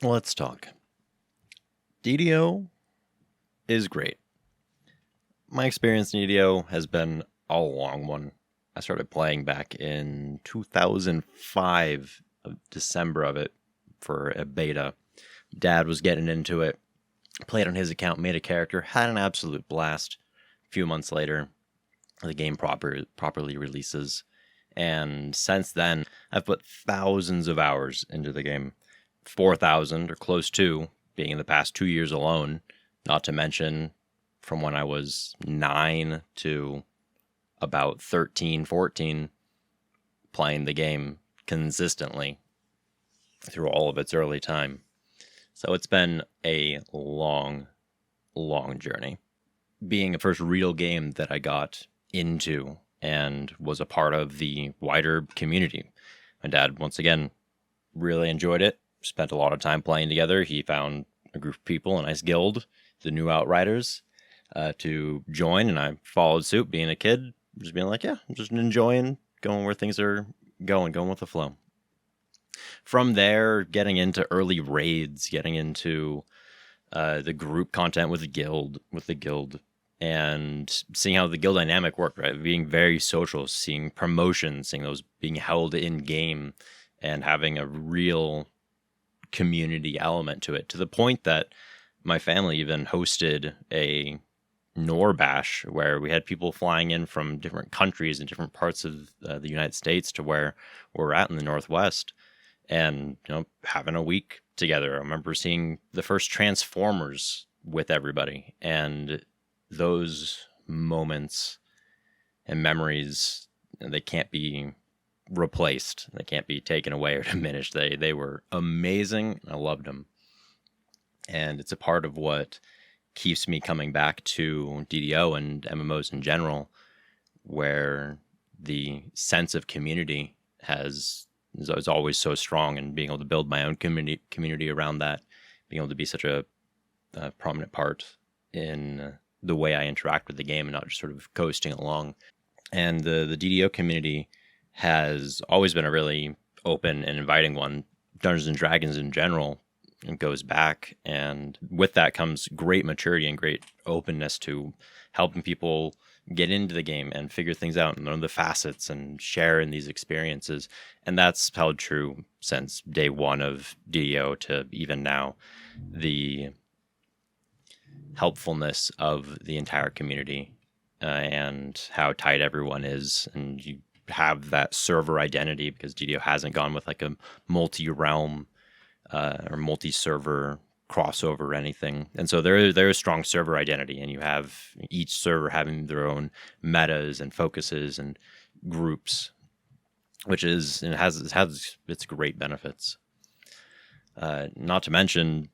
Let's talk. DDO is great. My experience in DDO has been a long one. I started playing back in 2005, December of it, for a beta. Dad was getting into it, played on his account, made a character, had an absolute blast. A few months later, the game properly releases. And since then, I've put thousands of hours into the game. 4,000 or close to being in the past 2 years alone, not to mention from when I was 9 to about 13, 14, playing the game consistently through all of its early time. So it's been a long, long journey. Being a first real game that I got into and was a part of the wider community. My dad, once again, really enjoyed it. Spent a lot of time playing together. He found a group of people, a nice guild, the New Outriders, to join, and I followed suit. Being a kid, just being like, yeah, I'm just enjoying going where things are going with the flow. From there, getting into early raids, getting into the group content with the guild, and seeing how the guild dynamic worked, right? Being very social, seeing promotions, seeing those being held in game, and having a real community element to it, to the point that my family even hosted a Norbash where we had people flying in from different countries and different parts of the United States to where we're at in the Northwest, and having a week together. I remember seeing the first Transformers with everybody, and those moments and memories, they can't be replaced. They can't be taken away or diminished. They were amazing. I loved them. And it's a part of what keeps me coming back to DDO and MMOs in general, where the sense of community is always so strong, and being able to build my own community around that, being able to be such a prominent part in the way I interact with the game and not just sort of coasting along. And the DDO community has always been a really open and inviting one. Dungeons and Dragons in general goes back, and with that comes great maturity and great openness to helping people get into the game and figure things out and learn the facets and share in these experiences. And that's held true since day one of DDO to even now. The helpfulness of the entire community and how tight everyone is, and you have that server identity, because DDO hasn't gone with like a multi-realm or multi-server crossover or anything. And so there is strong server identity, and you have each server having their own metas and focuses and groups, which is, and it has its great benefits. Not to mention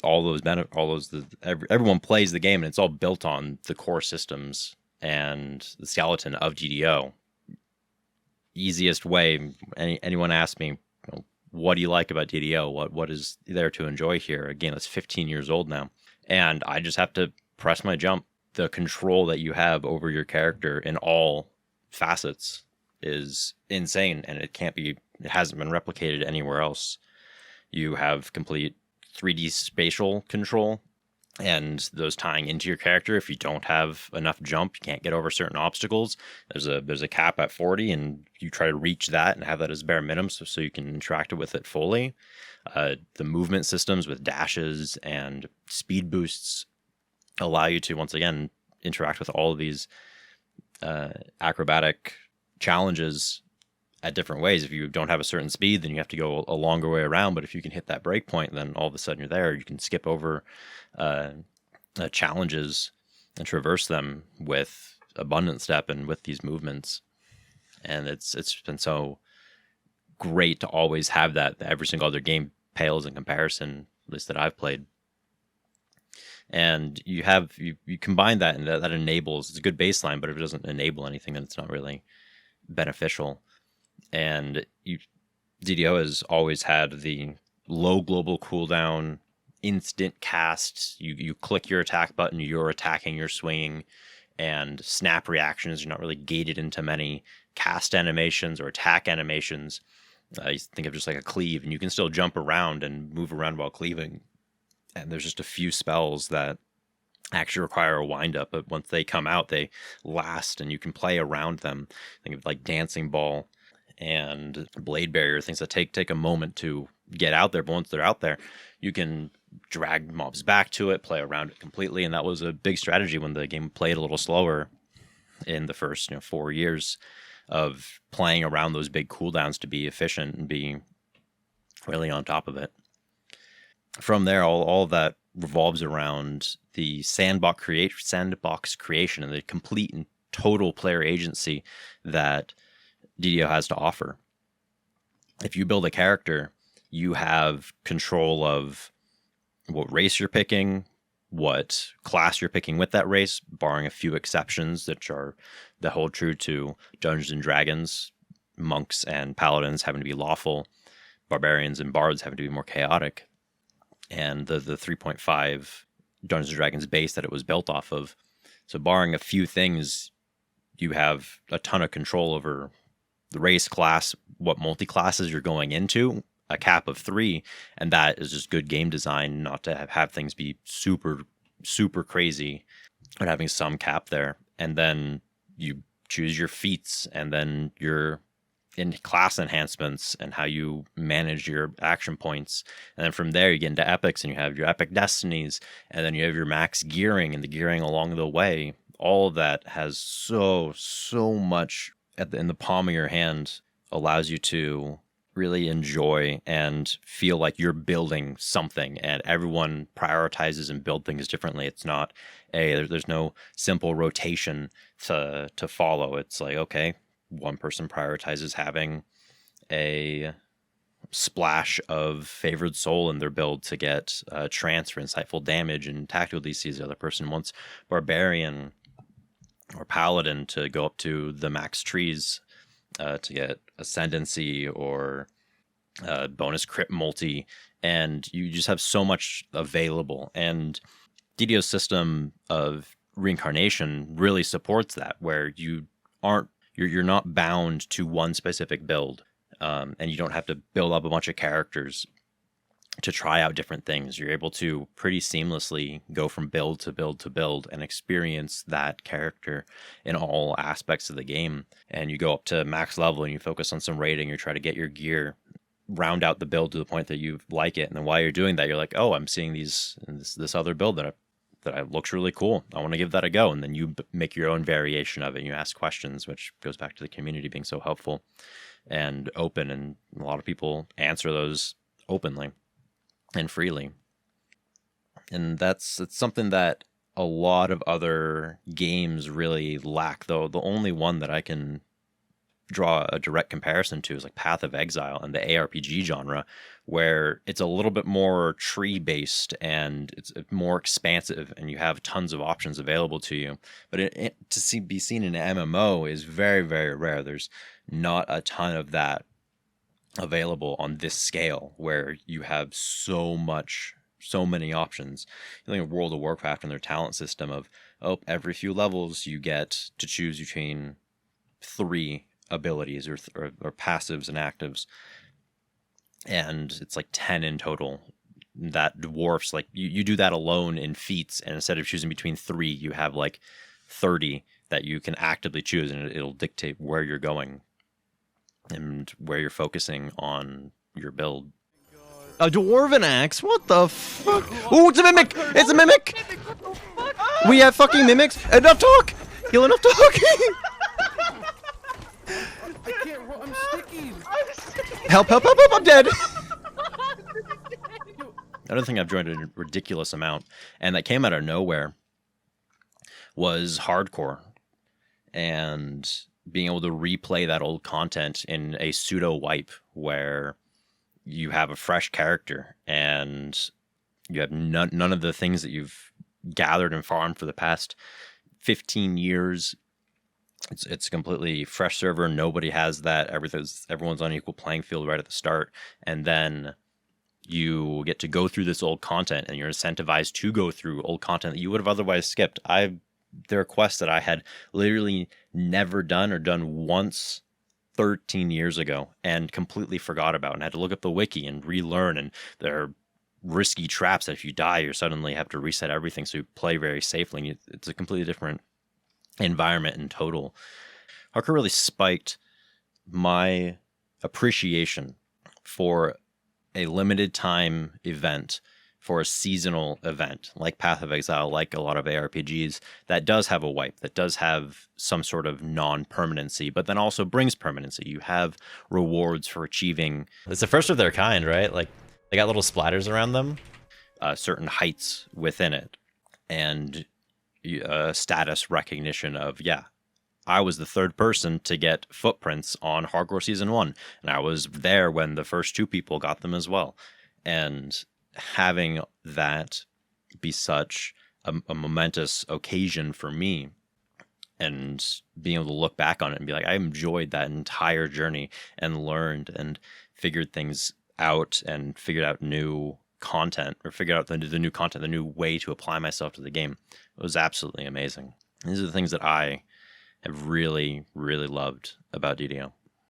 everyone plays the game, and it's all built on the core systems and the skeleton of DDO. Easiest way, anyone asks me, what do you like about DDO? What is there to enjoy here? Again, it's 15 years old now, and I just have to press my jump. The control that you have over your character in all facets is insane, and it hasn't been replicated anywhere else. You have complete 3D spatial control, and those tying into your character. If you don't have enough jump, you can't get over certain obstacles. There's a cap at 40, and you try to reach that and have that as bare minimum so you can interact with it fully. The movement systems with dashes and speed boosts allow you to, once again, interact with all of these acrobatic challenges at different ways. If you don't have a certain speed, then you have to go a longer way around. But if you can hit that break point, then all of a sudden you're there. You can skip over challenges and traverse them with abundant step and with these movements. And it's been so great to always have that. Every single other game pales in comparison, at least that I've played. And you combine that, and that enables, it's a good baseline, but if it doesn't enable anything, then it's not really beneficial. And DDO has always had the low global cooldown, instant cast. You click your attack button, you're attacking, you're swinging, and snap reactions. You're not really gated into many cast animations or attack animations. You think of just like a cleave, and you can still jump around and move around while cleaving. And there's just a few spells that actually require a wind up, but once they come out, they last, and you can play around them. Think of like Dancing Ball and Blade Barrier, things that take a moment to get out there, but once they're out there, you can drag mobs back to it, play around it completely. And that was a big strategy when the game played a little slower in the first 4 years of playing around those big cooldowns to be efficient and be really on top of it. From there, all of that revolves around the sandbox creation and the complete and total player agency that DDO has to offer. If you build a character, you have control of what race you're picking, what class you're picking with that race, barring a few exceptions that hold true to Dungeons and Dragons. Monks and paladins having to be lawful, barbarians and bards having to be more chaotic, and the 3.5 Dungeons and Dragons base that it was built off of. So barring a few things, you have a ton of control over the race, class, what multi-classes you're going into, a cap of 3, and that is just good game design, not to have things be super, super crazy, but having some cap there. And then you choose your feats, and then your in class enhancements and how you manage your action points. And then from there you get into epics, and you have your epic destinies, and then you have your max gearing and the gearing along the way. All of that has so much in the palm of your hand, allows you to really enjoy and feel like you're building something, and everyone prioritizes and build things differently. It's not there's no simple rotation to follow. It's like, okay, one person prioritizes having a splash of favored soul in their build to get trance for insightful damage and tactical DCs. The other person wants barbarian or paladin to go up to the max trees to get ascendancy or bonus crit multi, and you just have so much available. And DDO's system of reincarnation really supports that, where you're not bound to one specific build, and you don't have to build up a bunch of characters to try out different things. You're able to pretty seamlessly go from build to build to build and experience that character in all aspects of the game. And you go up to max level and you focus on some raiding, you try to get your gear, round out the build to the point that you like it. And then while you're doing that, you're like, oh, I'm seeing this other build that looks really cool. I want to give that a go. And then you make your own variation of it. And you ask questions, which goes back to the community being so helpful and open. And a lot of people answer those openly and freely. And it's something that a lot of other games really lack, though. The only one that I can draw a direct comparison to is like Path of Exile and the ARPG genre, where it's a little bit more tree based and it's more expansive and you have tons of options available to you. But be seen in an MMO is very, very rare. There's not a ton of that available on this scale, where you have so many options. You think of World of Warcraft and their talent system of, every few levels you get to choose between 3 abilities or passives and actives, and it's like 10 in total. That dwarfs, like, you do that alone in feats, and instead of choosing between 3, you have like 30 that you can actively choose, and it'll dictate where you're going and where you're focusing on your build. A dwarven axe? What the fuck? Oh, it's a mimic! It's a mimic! We have fucking mimics! Enough talk! Heal, enough talk! I can't roll, I'm sticking! Help, I'm dead! Another thing I've joined a ridiculous amount, and that came out of nowhere, was hardcore. And being able to replay that old content in a pseudo wipe, where you have a fresh character and you have none of the things that you've gathered and farmed for the past 15 years. It's a completely fresh server. Nobody has that. Everyone's on an equal playing field right at the start. And then you get to go through this old content, and you're incentivized to go through old content that you would have otherwise skipped. There are quests that I had literally never done or done once 13 years ago and completely forgot about and had to look up the wiki and relearn. And there are risky traps that if you die, you suddenly have to reset everything. So you play very safely. And it's a completely different environment in total. Hardcore really spiked my appreciation for a limited time event, for a seasonal event like Path of Exile, like a lot of ARPGs, that does have a wipe, that does have some sort of non-permanency, but then also brings permanency. You have rewards for achieving. It's the first of their kind, right? Like they got little splatters around them. Certain heights within it, and status recognition of, yeah, I was the third person to get footprints on Hardcore Season 1, and I was there when the first 2 people got them as well. And having that be such a momentous occasion for me, and being able to look back on it and be like, I enjoyed that entire journey and learned and figured things out and figured out new content, or figured out the new content, the new way to apply myself to the game. It was absolutely amazing. These are the things that I have really, really loved about DDO.